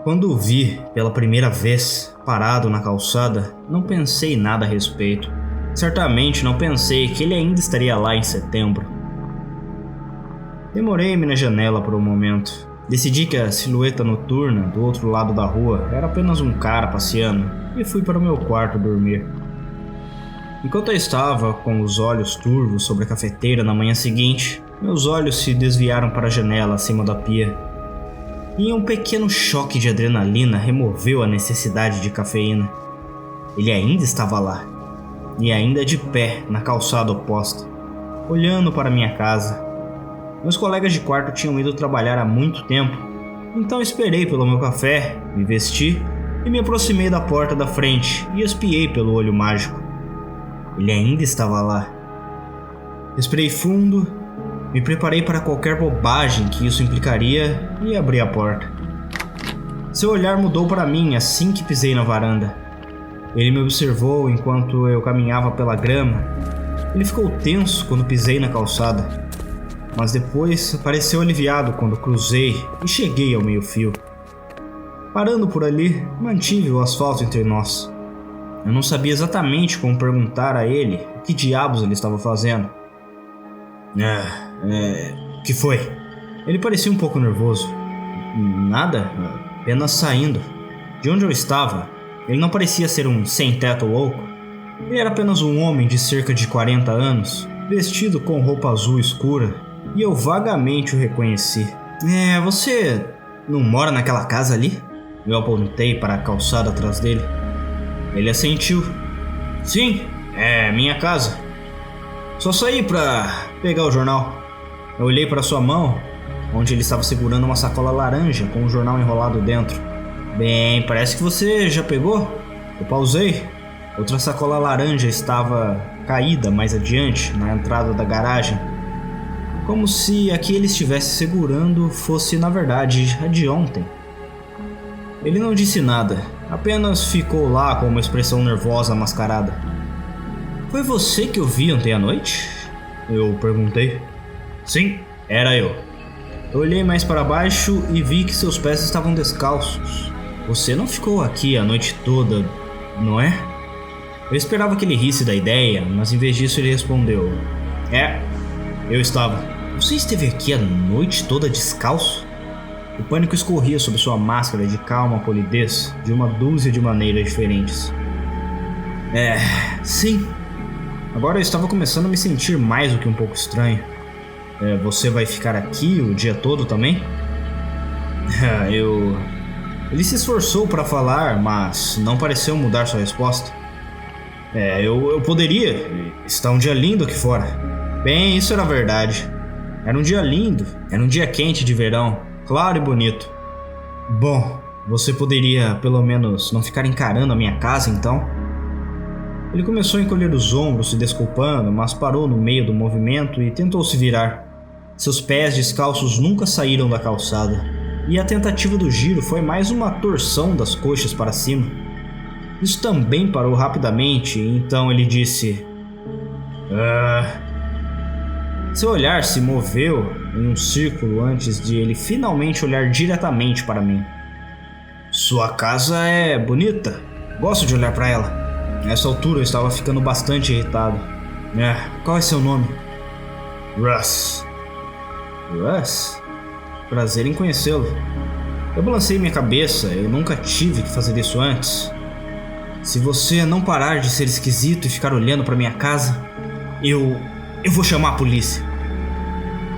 Quando o vi pela primeira vez, parado na calçada, não pensei nada a respeito. Certamente não pensei que ele ainda estaria lá em setembro. Demorei-me na janela por um momento. Decidi que a silhueta noturna do outro lado da rua era apenas um cara passeando e fui para o meu quarto dormir. Enquanto eu estava com os olhos turvos sobre a cafeteira na manhã seguinte, meus olhos se desviaram para a janela acima da pia. E um pequeno choque de adrenalina removeu a necessidade de cafeína. Ele ainda estava lá, e ainda de pé na calçada oposta, olhando para minha casa. Meus colegas de quarto tinham ido trabalhar há muito tempo, então esperei pelo meu café, me vesti e me aproximei da porta da frente e espiei pelo olho mágico. Ele ainda estava lá. Respirei fundo, me preparei para qualquer bobagem que isso implicaria e abri a porta. Seu olhar mudou para mim assim que pisei na varanda. Ele me observou enquanto eu caminhava pela grama. Ele ficou tenso quando pisei na calçada, mas depois pareceu aliviado quando cruzei e cheguei ao meio-fio. Parando por ali, mantive o asfalto entre nós. Eu não sabia exatamente como perguntar a ele o que diabos ele estava fazendo. O que foi? Ele parecia um pouco nervoso. Nada, apenas saindo. De onde eu estava, ele não parecia ser um sem-teto louco. Ele era apenas um homem de cerca de 40 anos, vestido com roupa azul escura, e eu vagamente o reconheci. Você não mora naquela casa ali? Eu apontei para a calçada atrás dele. Ele assentiu. Sim, é minha casa. Só saí pra pegar o jornal. Eu olhei para sua mão, onde ele estava segurando uma sacola laranja com um jornal enrolado dentro. Bem, parece que você já pegou. Eu pausei. Outra sacola laranja estava caída mais adiante, na entrada da garagem. Como se a que ele estivesse segurando fosse, na verdade, a de ontem. Ele não disse nada, apenas ficou lá com uma expressão nervosa mascarada. Foi você que eu vi ontem à noite? Eu perguntei. Sim, era eu. Eu olhei mais para baixo e vi que seus pés estavam descalços. Você não ficou aqui a noite toda, não é? Eu esperava que ele risse da ideia, mas em vez disso ele respondeu. Eu estava. Você esteve aqui a noite toda descalço? O pânico escorria sob sua máscara de calma polidez de uma dúzia de maneiras diferentes. Sim. Agora eu estava começando a me sentir mais do que um pouco estranho. Você vai ficar aqui o dia todo também? Ele se esforçou para falar, mas não pareceu mudar sua resposta. Eu poderia. Está um dia lindo aqui fora. Bem, isso era verdade. Era um dia lindo. Era um dia quente de verão. Claro e bonito. Bom, você poderia pelo menos não ficar encarando a minha casa então? Ele começou a encolher os ombros se desculpando, mas parou no meio do movimento e tentou se virar. Seus pés descalços nunca saíram da calçada, e a tentativa do giro foi mais uma torção das coxas para cima. Isso também parou rapidamente, e então ele disse... Seu olhar se moveu em um círculo antes de ele finalmente olhar diretamente para mim. Sua casa é bonita. Gosto de olhar para ela. Nessa altura eu estava ficando bastante irritado. Qual é seu nome? Russ. Russ? Prazer em conhecê-lo. Eu balancei minha cabeça, eu nunca tive que fazer isso antes. Se você não parar de ser esquisito e ficar olhando para minha casa, eu vou chamar a polícia.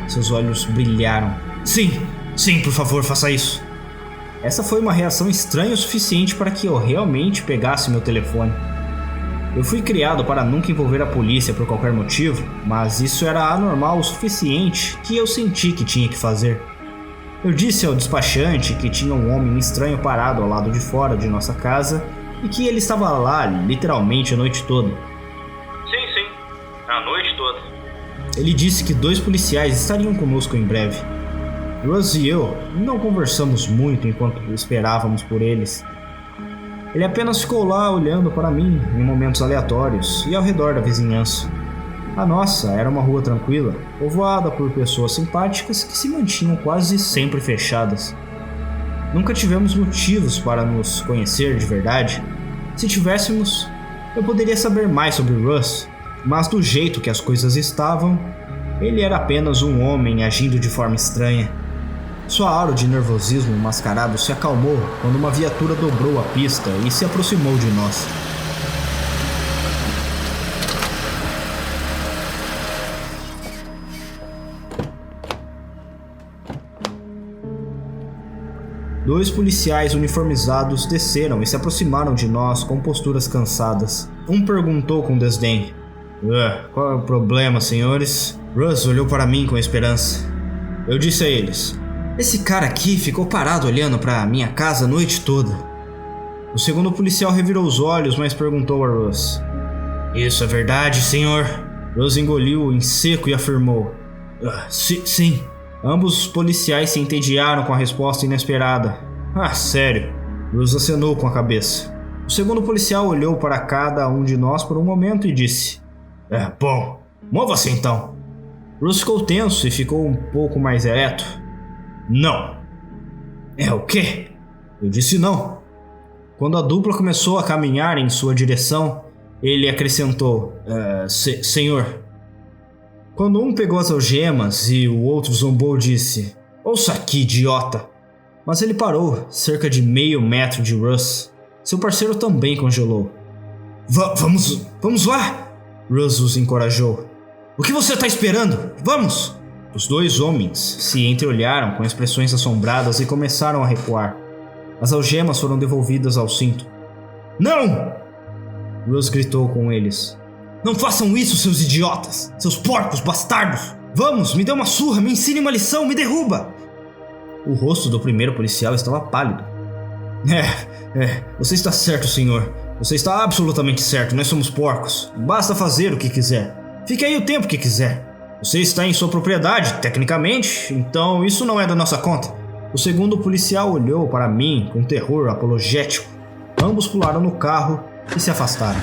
Seus olhos brilharam. Sim, por favor, faça isso. Essa foi uma reação estranha o suficiente para que eu realmente pegasse meu telefone. Eu fui criado para nunca envolver a polícia por qualquer motivo, mas isso era anormal o suficiente que eu senti que tinha que fazer. Eu disse ao despachante que tinha um homem estranho parado ao lado de fora de nossa casa e que ele estava lá literalmente a noite toda. Sim, a noite toda. Ele disse que 2 policiais estariam conosco em breve. Russ e eu não conversamos muito enquanto esperávamos por eles. Ele apenas ficou lá olhando para mim em momentos aleatórios e ao redor da vizinhança. A nossa era uma rua tranquila, povoada por pessoas simpáticas que se mantinham quase sempre fechadas. Nunca tivemos motivos para nos conhecer de verdade. Se tivéssemos, eu poderia saber mais sobre Russ, mas do jeito que as coisas estavam, ele era apenas um homem agindo de forma estranha. Sua aura de nervosismo mascarado se acalmou quando uma viatura dobrou a pista e se aproximou de nós. Dois policiais uniformizados desceram e se aproximaram de nós com posturas cansadas. Um perguntou com desdém: qual é o problema, senhores? Russ olhou para mim com esperança. Eu disse a eles: esse cara aqui ficou parado olhando para minha casa a noite toda. O segundo policial revirou os olhos, mas perguntou a Russ: isso é verdade, senhor? Russ engoliu em seco e afirmou: sim. Ambos os policiais se entediaram com a resposta inesperada. Sério? Russ acenou com a cabeça. O segundo policial olhou para cada um de nós por um momento e disse: bom, mova-se então. Russ ficou tenso e ficou um pouco mais ereto. Não. O quê? Eu disse não. Quando a dupla começou a caminhar em sua direção, ele acrescentou: senhor. Quando um pegou as algemas e o outro zombou, disse: ouça aqui, idiota. Mas ele parou, cerca de meio metro de Russ. Seu parceiro também congelou. Vamos lá! Russ os encorajou. O que você está esperando? Vamos! Os dois homens se entreolharam com expressões assombradas e começaram a recuar. As algemas foram devolvidas ao cinto. Não! Russ gritou com eles. Não façam isso, seus idiotas! Seus porcos bastardos! Vamos, me dê uma surra, me ensine uma lição, me derruba! O rosto do primeiro policial estava pálido. Você está certo, senhor. Você está absolutamente certo, nós somos porcos. Basta fazer o que quiser. Fique aí o tempo que quiser. Você está em sua propriedade, tecnicamente, então isso não é da nossa conta. O segundo policial olhou para mim com terror apologético. Ambos pularam no carro e se afastaram.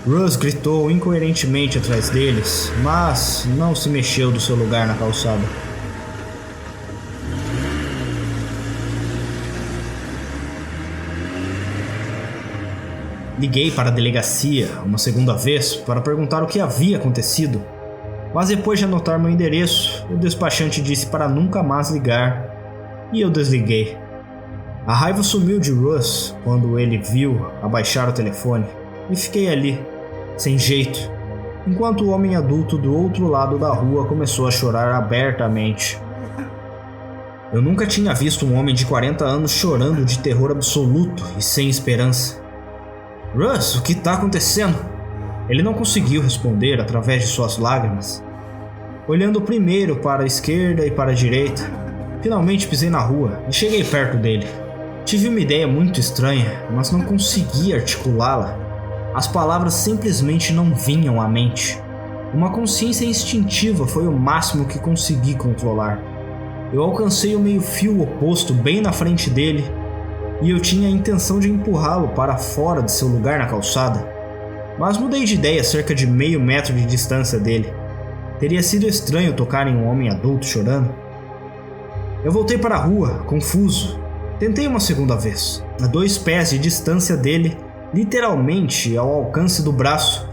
Russ gritou incoerentemente atrás deles, mas não se mexeu do seu lugar na calçada. Liguei para a delegacia uma segunda vez para perguntar o que havia acontecido, mas depois de anotar meu endereço, o despachante disse para nunca mais ligar, e eu desliguei. A raiva sumiu de Russ quando ele viu abaixar o telefone, e fiquei ali, sem jeito, enquanto o homem adulto do outro lado da rua começou a chorar abertamente. Eu nunca tinha visto um homem de 40 anos chorando de terror absoluto e sem esperança. Russ, o que está acontecendo? Ele não conseguiu responder através de suas lágrimas. Olhando primeiro para a esquerda e para a direita, finalmente pisei na rua e cheguei perto dele. Tive uma ideia muito estranha, mas não conseguia articulá-la. As palavras simplesmente não vinham à mente. Uma consciência instintiva foi o máximo que consegui controlar. Eu alcancei o meio-fio oposto bem na frente dele e eu tinha a intenção de empurrá-lo para fora de seu lugar na calçada. Mas mudei de ideia a cerca de meio metro de distância dele. Teria sido estranho tocar em um homem adulto chorando. Eu voltei para a rua, confuso. Tentei uma segunda vez, a 2 pés de distância dele, literalmente ao alcance do braço.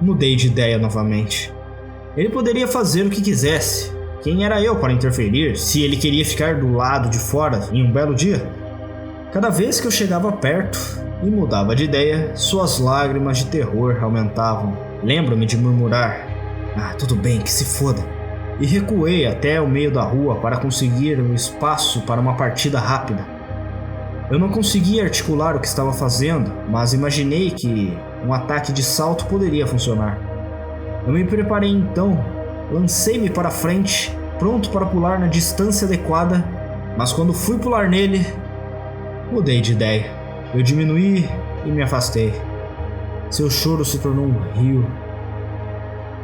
Mudei de ideia novamente. Ele poderia fazer o que quisesse. Quem era eu para interferir se ele queria ficar do lado de fora em um belo dia? Cada vez que eu chegava perto e mudava de ideia, suas lágrimas de terror aumentavam. Lembro-me de murmurar: tudo bem, que se foda. E recuei até o meio da rua para conseguir um espaço para uma partida rápida. Eu não conseguia articular o que estava fazendo, mas imaginei que um ataque de salto poderia funcionar. Eu me preparei então, lancei-me para frente, pronto para pular na distância adequada, mas quando fui pular nele, mudei de ideia. Eu diminuí e me afastei. Seu choro se tornou um rio.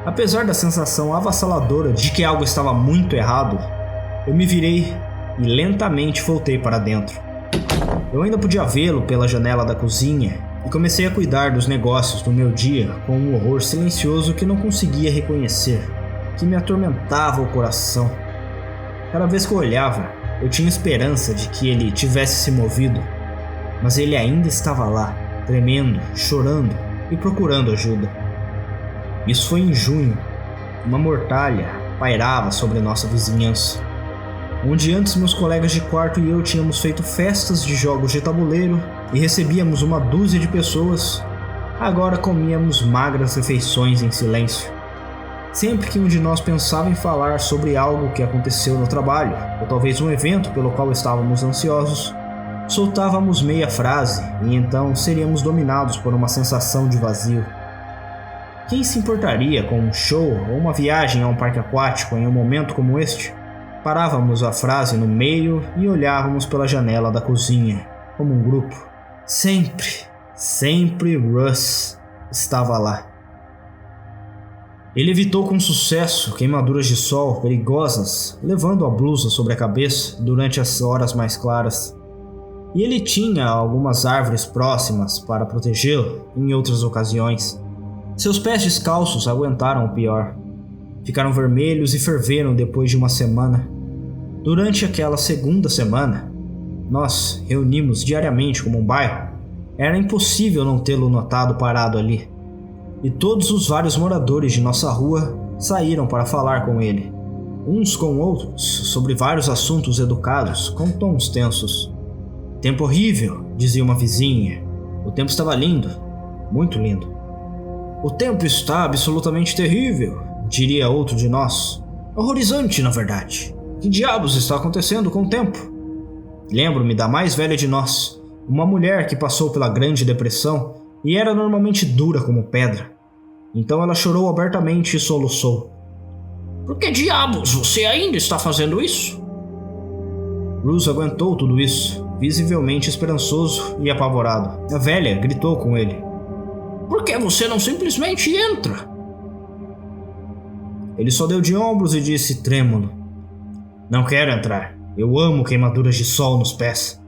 Apesar da sensação avassaladora de que algo estava muito errado, eu me virei e lentamente voltei para dentro. Eu ainda podia vê-lo pela janela da cozinha e comecei a cuidar dos negócios do meu dia com um horror silencioso que não conseguia reconhecer, que me atormentava o coração. Cada vez que eu olhava, Eu tinha esperança de que ele tivesse se movido, mas ele ainda estava lá, tremendo, chorando e procurando ajuda. Isso foi em junho. Uma mortalha pairava sobre nossa vizinhança. Onde antes meus colegas de quarto e eu tínhamos feito festas de jogos de tabuleiro e recebíamos uma dúzia de pessoas, agora comíamos magras refeições em silêncio. Sempre que um de nós pensava em falar sobre algo que aconteceu no trabalho, ou talvez um evento pelo qual estávamos ansiosos, soltávamos meia frase e então seríamos dominados por uma sensação de vazio. Quem se importaria com um show ou uma viagem a um parque aquático em um momento como este? Parávamos a frase no meio e olhávamos pela janela da cozinha, como um grupo. Sempre Russ estava lá. Ele evitou com sucesso queimaduras de sol perigosas, levando a blusa sobre a cabeça durante as horas mais claras. E ele tinha algumas árvores próximas para protegê-lo em outras ocasiões. Seus pés descalços aguentaram o pior. Ficaram vermelhos e ferveram depois de uma semana. Durante aquela segunda semana, nós reunimos diariamente como um bairro. Era impossível não tê-lo notado parado ali. E todos os vários moradores de nossa rua saíram para falar com ele, uns com outros, sobre vários assuntos educados, com tons tensos. Tempo horrível, dizia uma vizinha. O tempo estava lindo, muito lindo. O tempo está absolutamente terrível, diria outro de nós. Horrorizante, na verdade. Que diabos está acontecendo com o tempo? Lembro-me da mais velha de nós, uma mulher que passou pela Grande Depressão e era normalmente dura como pedra. Então ela chorou abertamente e soluçou. Por que diabos você ainda está fazendo isso? Bruce aguentou tudo isso, visivelmente esperançoso e apavorado. A velha gritou com ele. Por que você não simplesmente entra? Ele só deu de ombros e disse trêmulo. Não quero entrar. Eu amo queimaduras de sol nos pés.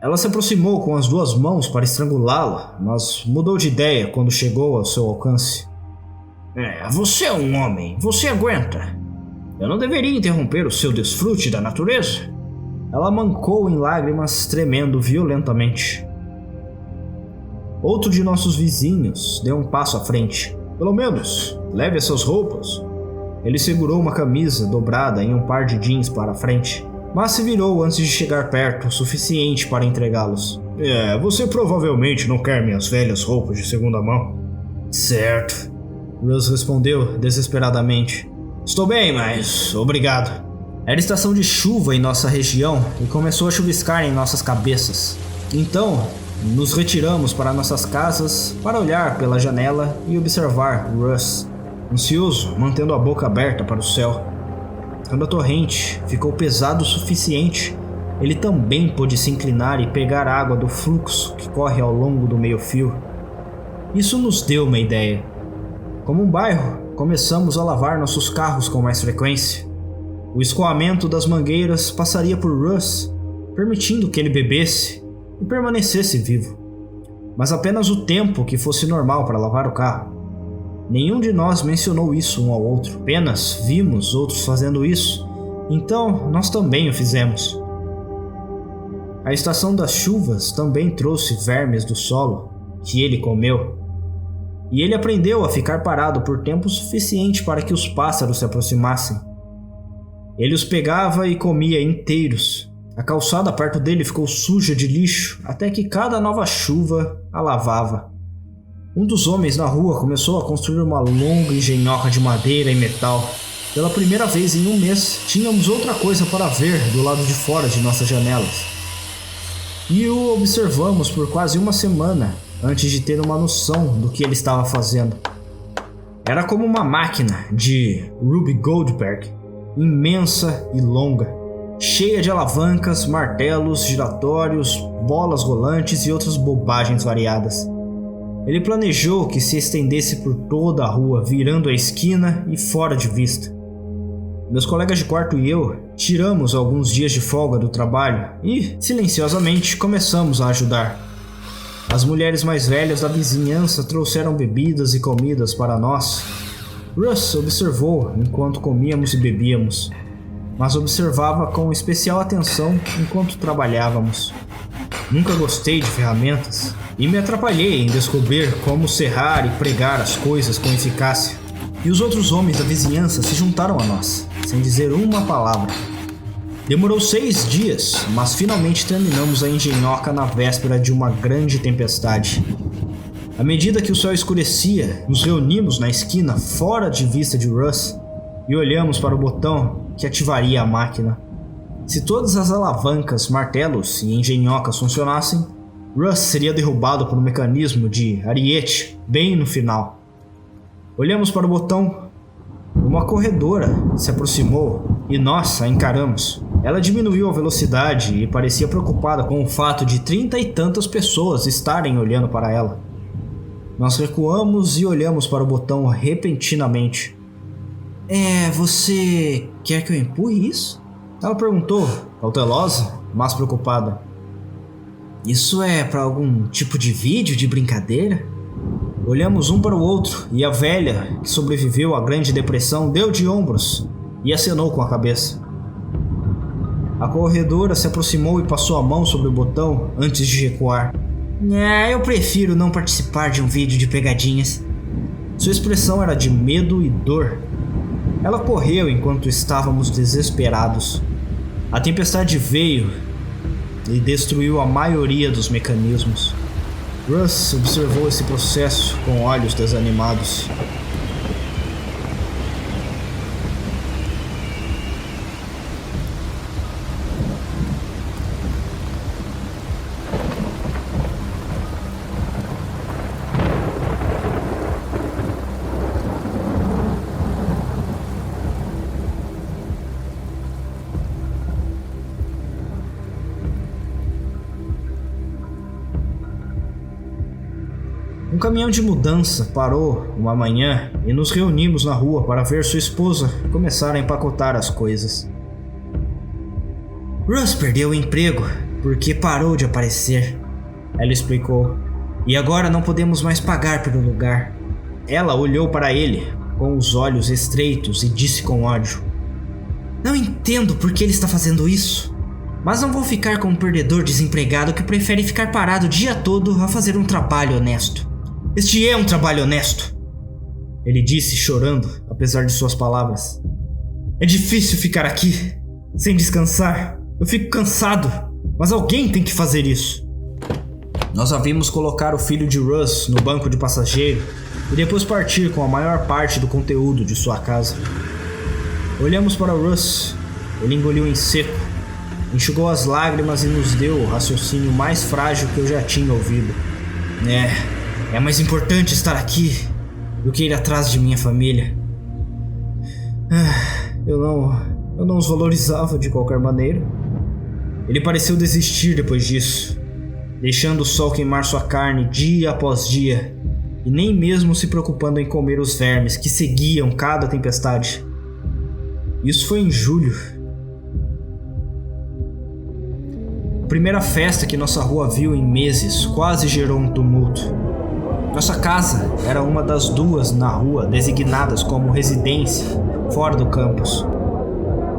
Ela se aproximou com as duas mãos para estrangulá-la, mas mudou de ideia quando chegou ao seu alcance. Você é um homem, você aguenta. Eu não deveria interromper o seu desfrute da natureza. Ela mancou em lágrimas, tremendo violentamente. Outro de nossos vizinhos deu um passo à frente. Pelo menos, leve essas roupas. Ele segurou uma camisa dobrada em um par de jeans para a frente, mas se virou antes de chegar perto o suficiente para entregá-los. Você provavelmente não quer minhas velhas roupas de segunda mão. Certo, Russ respondeu desesperadamente. Estou bem, mas obrigado. Era estação de chuva em nossa região e começou a chuviscar em nossas cabeças. Então, nos retiramos para nossas casas para olhar pela janela e observar Russ, ansioso, mantendo a boca aberta para o céu. Quando a torrente ficou pesada o suficiente, ele também pôde se inclinar e pegar água do fluxo que corre ao longo do meio-fio. Isso nos deu uma ideia. Como um bairro, começamos a lavar nossos carros com mais frequência. O escoamento das mangueiras passaria por Russ, permitindo que ele bebesse e permanecesse vivo. Mas apenas o tempo que fosse normal para lavar o carro. Nenhum de nós mencionou isso um ao outro, apenas vimos outros fazendo isso, então nós também o fizemos. A estação das chuvas também trouxe vermes do solo, que ele comeu, e ele aprendeu a ficar parado por tempo suficiente para que os pássaros se aproximassem. Ele os pegava e comia inteiros. A calçada perto dele ficou suja de lixo, até que cada nova chuva a lavava. Um dos homens na rua começou a construir uma longa engenhoca de madeira e metal. Pela primeira vez em um mês, tínhamos outra coisa para ver do lado de fora de nossas janelas. E o observamos por quase uma semana, antes de ter uma noção do que ele estava fazendo. Era como uma máquina de Rube Goldberg, imensa e longa, cheia de alavancas, martelos, giratórios, bolas rolantes e outras bobagens variadas. Ele planejou que se estendesse por toda a rua, virando a esquina e fora de vista. Meus colegas de quarto e eu tiramos alguns dias de folga do trabalho e, silenciosamente, começamos a ajudar. As mulheres mais velhas da vizinhança trouxeram bebidas e comidas para nós. Russ observou enquanto comíamos e bebíamos. mas observava com especial atenção enquanto trabalhávamos. Nunca gostei de ferramentas e me atrapalhei em descobrir como serrar e pregar as coisas com eficácia. E os outros homens da vizinhança se juntaram a nós, sem dizer uma palavra. Demorou 6 dias, mas finalmente terminamos a engenhoca na véspera de uma grande tempestade. À medida que o céu escurecia, nos reunimos na esquina fora de vista de Russ e olhamos para o botão que ativaria a máquina. Se todas as alavancas, martelos e engenhocas funcionassem, Russ seria derrubado por um mecanismo de ariete bem no final. Olhamos para o botão. Uma corredora se aproximou e nós a encaramos. Ela diminuiu a velocidade e parecia preocupada com o fato de 30 e tantas pessoas estarem olhando para ela. Nós recuamos e olhamos para o botão repentinamente. Você quer que eu empurre isso? Ela perguntou, cautelosa, mas preocupada. Isso é para algum tipo de vídeo de brincadeira? Olhamos um para o outro e a velha, que sobreviveu à Grande Depressão, deu de ombros e acenou com a cabeça. A corredora se aproximou e passou a mão sobre o botão antes de recuar. Eu prefiro não participar de um vídeo de pegadinhas. Sua expressão era de medo e dor. Ela correu enquanto estávamos desesperados. A tempestade veio e destruiu a maioria dos mecanismos. Russ observou esse processo com olhos desanimados. Um caminhão de mudança parou uma manhã e nos reunimos na rua para ver sua esposa começar a empacotar as coisas. Russ perdeu o emprego porque parou de aparecer, ela explicou, e agora não podemos mais pagar pelo lugar. Ela olhou para ele com os olhos estreitos e disse com ódio: Não entendo por que ele está fazendo isso, mas não vou ficar com um perdedor desempregado que prefere ficar parado o dia todo a fazer um trabalho honesto. Este é um trabalho honesto, ele disse chorando, apesar de suas palavras. É difícil ficar aqui, sem descansar. Eu fico cansado, mas alguém tem que fazer isso. Nós a vimos colocar o filho de Russ no banco de passageiro e depois partir com a maior parte do conteúdo de sua casa. Olhamos para Russ, ele engoliu em seco, enxugou as lágrimas e nos deu o raciocínio mais frágil que eu já tinha ouvido. É mais importante estar aqui do que ir atrás de minha família. Eu não os valorizava de qualquer maneira. Ele pareceu desistir depois disso, deixando o sol queimar sua carne dia após dia, e nem mesmo se preocupando em comer os vermes que seguiam cada tempestade. Isso foi em julho. A primeira festa que nossa rua viu em meses quase gerou um tumulto. Nossa casa era uma das 2 na rua designadas como residência fora do campus.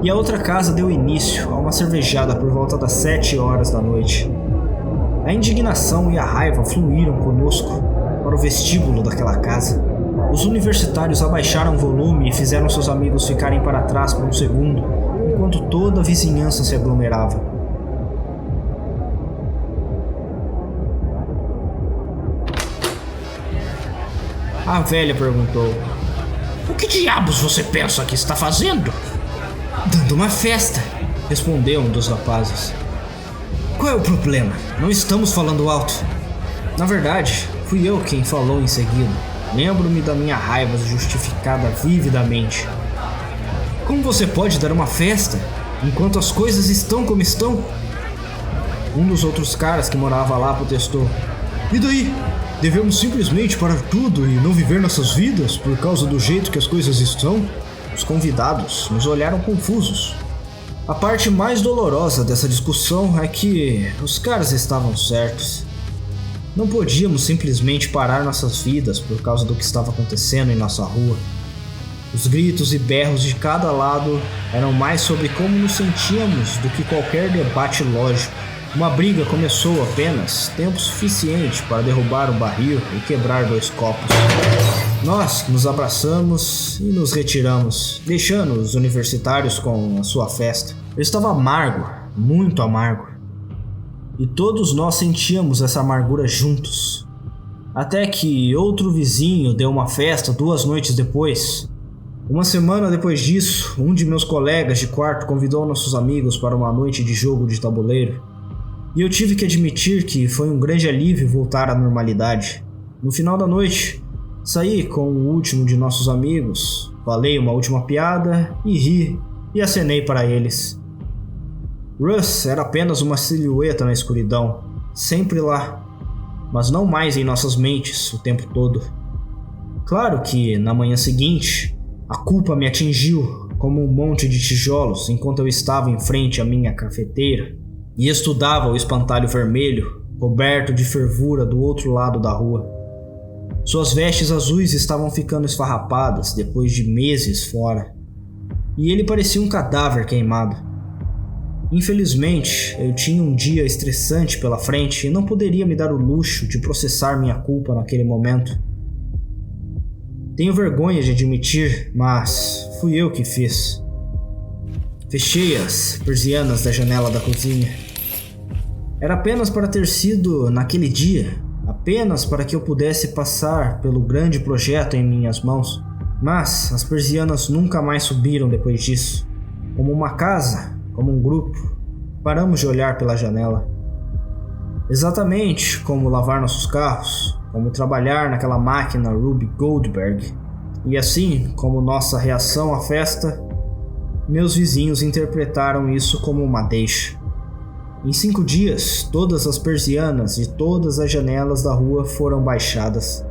E a outra casa deu início a uma cervejada por volta das 7 horas da noite. A indignação e a raiva fluíram conosco para o vestíbulo daquela casa. Os universitários abaixaram o volume e fizeram seus amigos ficarem para trás por um segundo, enquanto toda a vizinhança se aglomerava. A velha perguntou: O que diabos você pensa que está fazendo? Dando uma festa, respondeu um dos rapazes. Qual é o problema? Não estamos falando alto. Na verdade, fui eu quem falou em seguida. Lembro-me da minha raiva justificada vividamente. Como você pode dar uma festa enquanto as coisas estão como estão? Um dos outros caras que morava lá protestou. E daí? Devemos simplesmente parar tudo e não viver nossas vidas por causa do jeito que as coisas estão? Os convidados nos olharam confusos. A parte mais dolorosa dessa discussão é que os caras estavam certos. Não podíamos simplesmente parar nossas vidas por causa do que estava acontecendo em nossa rua. Os gritos e berros de cada lado eram mais sobre como nos sentíamos do que qualquer debate lógico. Uma briga começou apenas tempo suficiente para derrubar um barril e quebrar 2 copos. Nós nos abraçamos e nos retiramos, deixando os universitários com a sua festa. Eu estava amargo, muito amargo. E todos nós sentíamos essa amargura juntos. Até que outro vizinho deu uma festa 2 noites depois. Uma semana depois disso, um de meus colegas de quarto convidou nossos amigos para uma noite de jogo de tabuleiro. E eu tive que admitir que foi um grande alívio voltar à normalidade. No final da noite, saí com o último de nossos amigos, falei uma última piada e ri e acenei para eles. Russ era apenas uma silhueta na escuridão, sempre lá, mas não mais em nossas mentes o tempo todo. Claro que, na manhã seguinte, a culpa me atingiu como um monte de tijolos enquanto eu estava em frente à minha cafeteira e estudava o espantalho vermelho, coberto de fervura do outro lado da rua. Suas vestes azuis estavam ficando esfarrapadas depois de meses fora, e ele parecia um cadáver queimado. Infelizmente, eu tinha um dia estressante pela frente e não poderia me dar o luxo de processar minha culpa naquele momento. Tenho vergonha de admitir, mas fui eu que fiz. Fechei as persianas da janela da cozinha. Era apenas para ter sido naquele dia, apenas para que eu pudesse passar pelo grande projeto em minhas mãos. Mas as persianas nunca mais subiram depois disso. Como uma casa, como um grupo, paramos de olhar pela janela. Exatamente como lavar nossos carros, como trabalhar naquela máquina Ruby Goldberg. E assim como nossa reação à festa, meus vizinhos interpretaram isso como uma deixa. Em 5 dias, todas as persianas de todas as janelas da rua foram baixadas.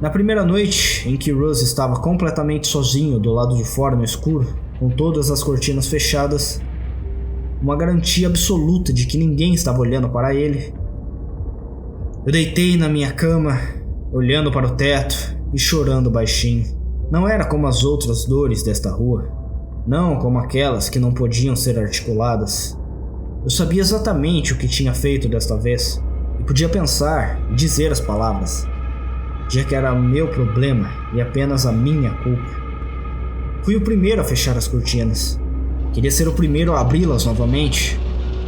Na primeira noite, em que Russ estava completamente sozinho do lado de fora no escuro, com todas as cortinas fechadas, uma garantia absoluta de que ninguém estava olhando para ele, eu deitei na minha cama, olhando para o teto e chorando baixinho. Não era como as outras dores desta rua, não como aquelas que não podiam ser articuladas. Eu sabia exatamente o que tinha feito desta vez, e podia pensar e dizer as palavras, já que era o meu problema e apenas a minha culpa. Fui o primeiro a fechar as cortinas. Queria ser o primeiro a abri-las novamente,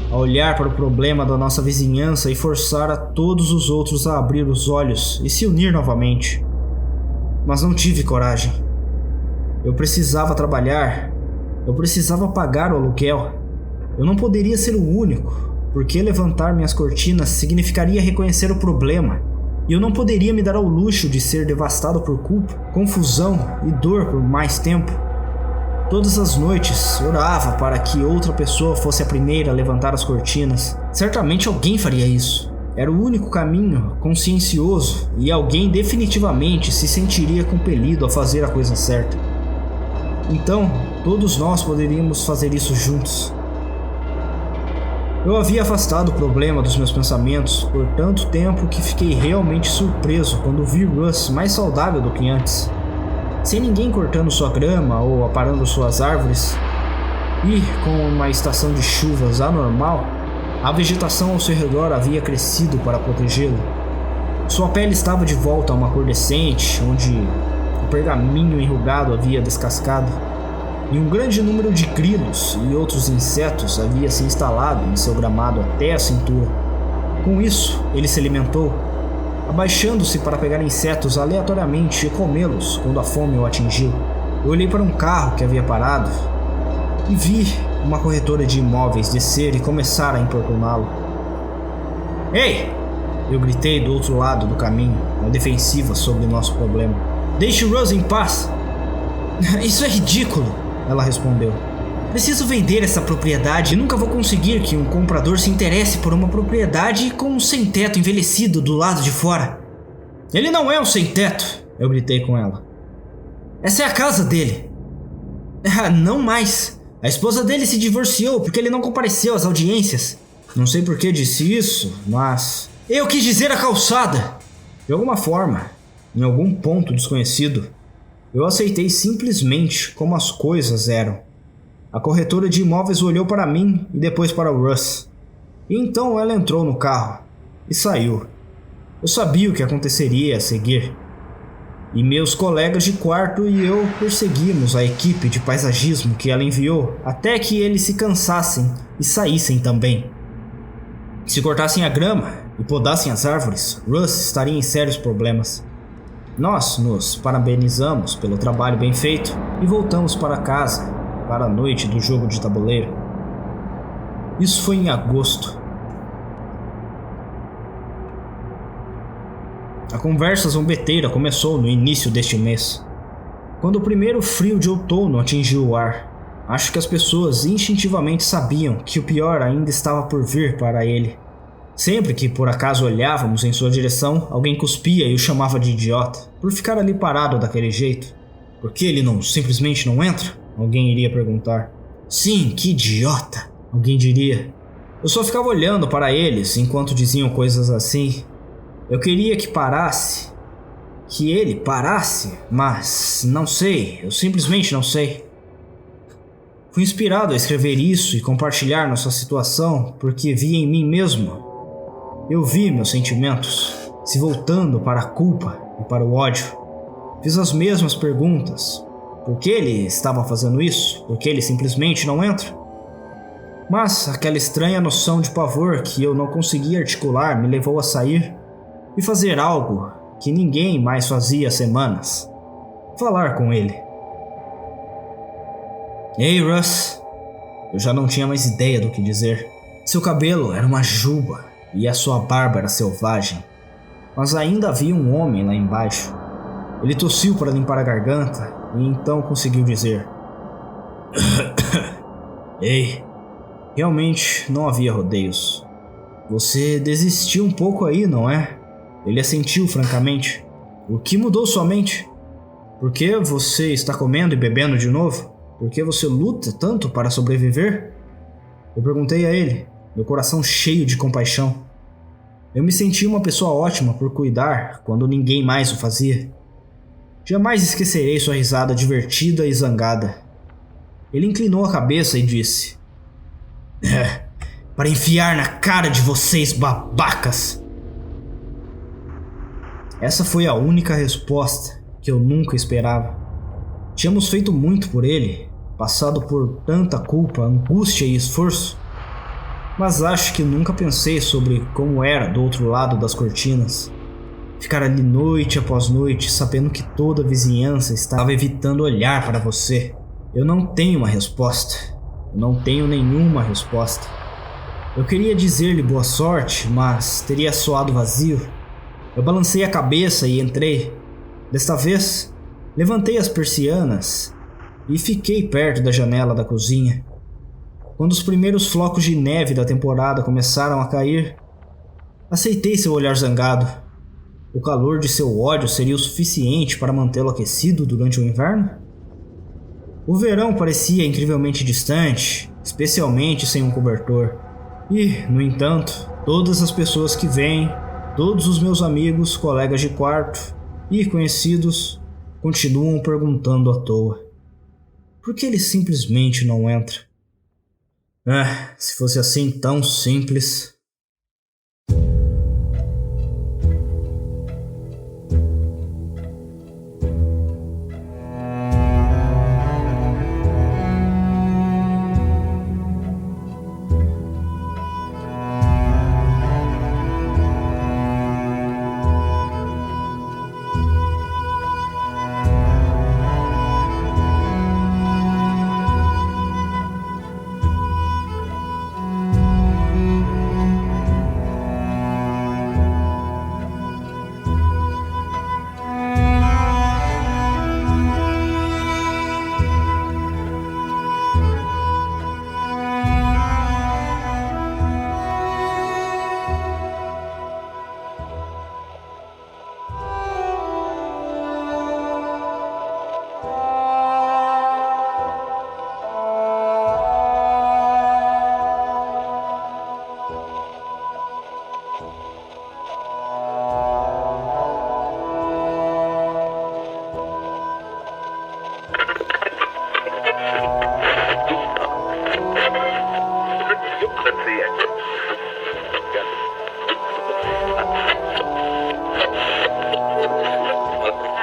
a olhar para o problema da nossa vizinhança e forçar a todos os outros a abrir os olhos e se unir novamente. Mas não tive coragem. Eu precisava trabalhar, eu precisava pagar o aluguel. Eu não poderia ser o único, porque levantar minhas cortinas significaria reconhecer o problema, e eu não poderia me dar ao luxo de ser devastado por culpa, confusão e dor por mais tempo. Todas as noites orava para que outra pessoa fosse a primeira a levantar as cortinas. Certamente alguém faria isso. Era o único caminho consciencioso e alguém definitivamente se sentiria compelido a fazer a coisa certa. Então, todos nós poderíamos fazer isso juntos. Eu havia afastado o problema dos meus pensamentos por tanto tempo que fiquei realmente surpreso quando vi Russ mais saudável do que antes. Sem ninguém cortando sua grama ou aparando suas árvores, e com uma estação de chuvas anormal, a vegetação ao seu redor havia crescido para protegê-lo. Sua pele estava de volta a uma cor decente, onde o pergaminho enrugado havia descascado, e um grande número de grilos e outros insetos havia se instalado em seu gramado até a cintura. Com isso, ele se alimentou, abaixando-se para pegar insetos aleatoriamente e comê-los quando a fome o atingiu. Eu olhei para um carro que havia parado e vi uma corretora de imóveis descer e começar a importuná-lo. Ei! Eu gritei do outro lado do caminho, na defensiva sobre o nosso problema. Deixe Russ em paz! Isso é ridículo! Ela respondeu. Preciso vender essa propriedade e nunca vou conseguir que um comprador se interesse por uma propriedade com um sem-teto envelhecido do lado de fora. Ele não é um sem-teto, eu gritei com ela. Essa é a casa dele. Não mais. A esposa dele se divorciou porque ele não compareceu às audiências. Não sei por que disse isso, mas... Eu quis dizer a calçada. De alguma forma, em algum ponto desconhecido, Eu aceitei simplesmente como as coisas eram. A corretora de imóveis olhou para mim e depois para o Russ. E então ela entrou no carro e saiu. Eu sabia o que aconteceria a seguir. E meus colegas de quarto e eu perseguimos a equipe de paisagismo que ela enviou até que eles se cansassem e saíssem também. Se cortassem a grama e podassem as árvores, Russ estaria em sérios problemas. Nós nos parabenizamos pelo trabalho bem feito e voltamos para casa para a noite do jogo de tabuleiro. Isso foi em agosto. A conversa zombeteira começou no início deste mês, quando o primeiro frio de outono atingiu o ar. Acho que as pessoas instintivamente sabiam que o pior ainda estava por vir para ele. Sempre que por acaso olhávamos em sua direção, alguém cuspia e o chamava de idiota por ficar ali parado daquele jeito. Por que ele simplesmente não entra? Alguém iria perguntar. Sim, que idiota, alguém diria. Eu só ficava olhando para eles enquanto diziam coisas assim. Eu queria que parasse, que ele parasse, mas não sei, eu simplesmente não sei. Fui inspirado a escrever isso e compartilhar nossa situação porque vi em mim mesmo. Eu vi meus sentimentos se voltando para a culpa e para o ódio. Fiz as mesmas perguntas. Por que ele estava fazendo isso? Por que ele simplesmente não entra? Mas aquela estranha noção de pavor que eu não conseguia articular me levou a sair e fazer algo que ninguém mais fazia há semanas. Falar com ele. Ei, Russ. Eu já não tinha mais ideia do que dizer. Seu cabelo era uma juba e a sua barba era selvagem. Mas ainda havia um homem lá embaixo. Ele tossiu para limpar a garganta e então conseguiu dizer. Ei, realmente não havia rodeios. Você desistiu um pouco aí, não é? Ele assentiu francamente. O que mudou sua mente? Por que você está comendo e bebendo de novo? Por que você luta tanto para sobreviver? Eu perguntei a ele, meu coração cheio de compaixão. Eu me senti uma pessoa ótima por cuidar quando ninguém mais o fazia. Jamais esquecerei sua risada divertida e zangada. Ele inclinou a cabeça e disse: para enfiar na cara de vocês, babacas. Essa foi a única resposta que eu nunca esperava. Tínhamos feito muito por ele, passado por tanta culpa, angústia e esforço, mas acho que nunca pensei sobre como era do outro lado das cortinas. Ficar ali noite após noite, sabendo que toda a vizinhança estava evitando olhar para você. Eu não tenho uma resposta. Eu não tenho nenhuma resposta. Eu queria dizer-lhe boa sorte, mas teria soado vazio. Eu balancei a cabeça e entrei. Desta vez, levantei as persianas e fiquei perto da janela da cozinha. Quando os primeiros flocos de neve da temporada começaram a cair, aceitei seu olhar zangado. O calor de seu ódio seria o suficiente para mantê-lo aquecido durante o inverno? O verão parecia incrivelmente distante, especialmente sem um cobertor. E, no entanto, todas as pessoas que vêm, todos os meus amigos, colegas de quarto e conhecidos continuam perguntando à toa. Por que ele simplesmente não entra? Se fosse assim tão simples...